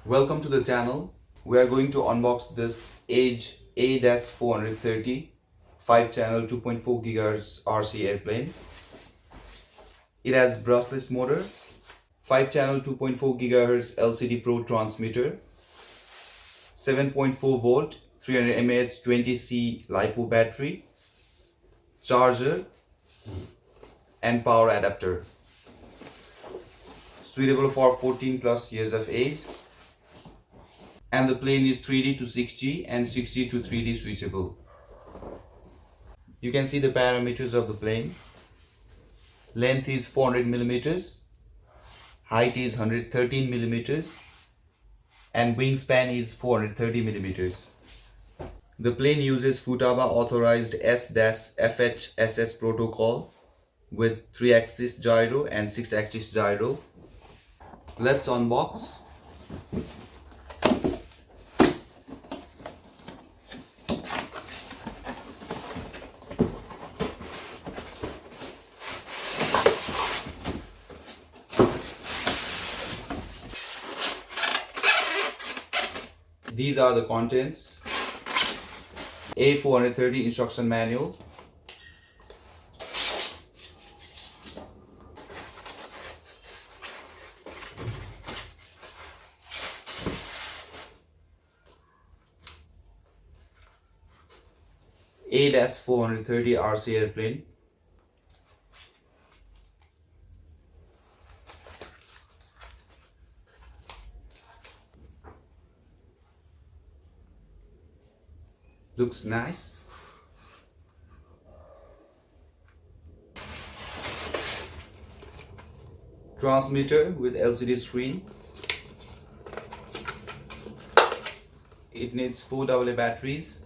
Welcome to the channel. We are going to unbox this Edge A-430 5-channel 2.4 GHz RC airplane. It has brushless motor, 5-channel 2.4 GHz LCD Pro transmitter, 7.4 volt 300 mAh 20C lipo battery, charger and power adapter. Suitable for 14 plus years of age. And the plane is 3D to 6G and 6G to 3D switchable. You can see the parameters of the plane. Length is 400 millimeters, height is 113 millimeters, and wingspan is 430 millimeters. The plane uses Futaba authorized S-FHSS protocol with 3-axis gyro and 6-axis gyro. Let's unbox. These are the contents. A-430 instruction manual, A-430 RC airplane, looks nice. Transmitter with LCD screen. It needs 4 AA batteries.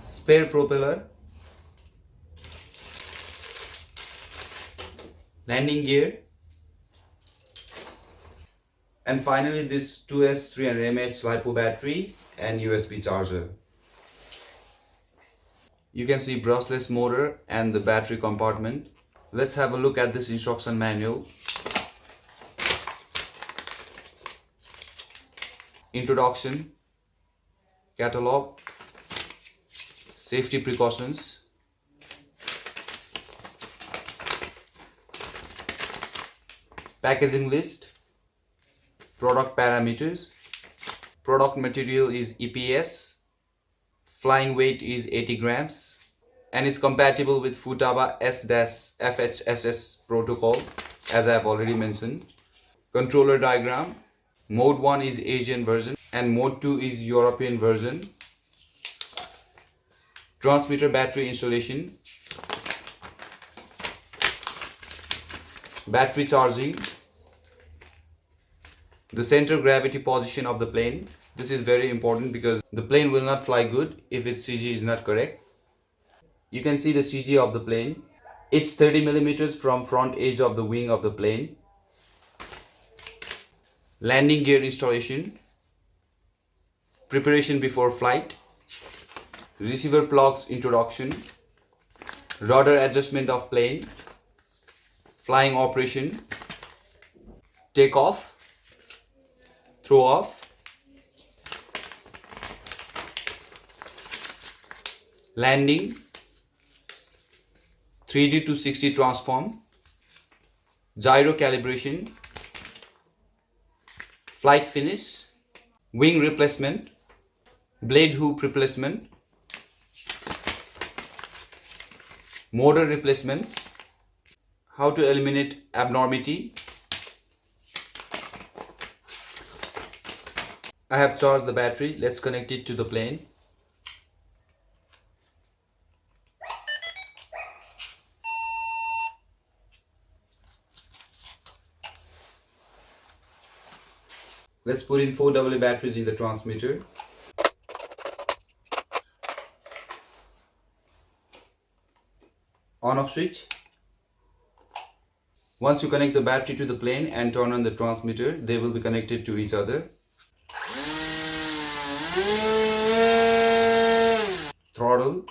Spare propeller. Landing gear. And finally this 2S 300 mAh lipo battery and USB charger. You can see brushless motor and the battery compartment. Let's have a look at this instruction manual. Introduction, catalog, safety precautions, packaging list, product parameters. Product material is EPS, flying weight is 80 grams, and it's compatible with Futaba S-FHSS protocol, as I have already mentioned. Controller diagram. Mode 1 is Asian version and mode 2 is European version. Transmitter battery installation, battery charging, the center gravity position of the plane. This is very important because the plane will not fly good if its CG is not correct. You can see the CG of the plane. It's 30 millimeters from front edge of the wing of the plane. Landing gear installation, preparation before flight, receiver plugs introduction, rudder adjustment of plane, flying operation, take off, throw off, landing, 3D to 6D transform, gyro calibration, flight finish, wing replacement, blade hoop replacement, motor replacement, how to eliminate abnormality. I have charged the battery. Let's connect it to the plane. Let's put in 4 AA batteries in the transmitter. On off switch. Once you connect the battery to the plane and turn on the transmitter, they will be connected to each other. Throttle.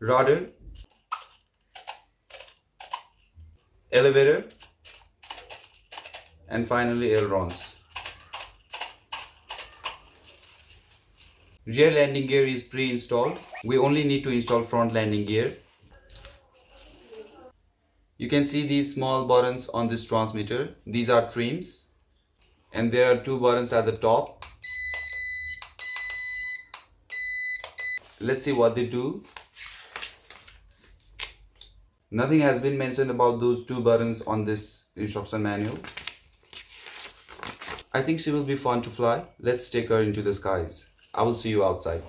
rudder, elevator, and finally ailerons. Rear landing gear is pre-installed. We only need to install front landing gear. You can see these small buttons on this transmitter. These are trims, and there are two buttons at the top. Let's see what they do. Nothing has been mentioned about those two buttons on this instruction manual. I think she will be fun to fly. Let's take her into the skies. I will see you outside.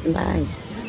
Nice.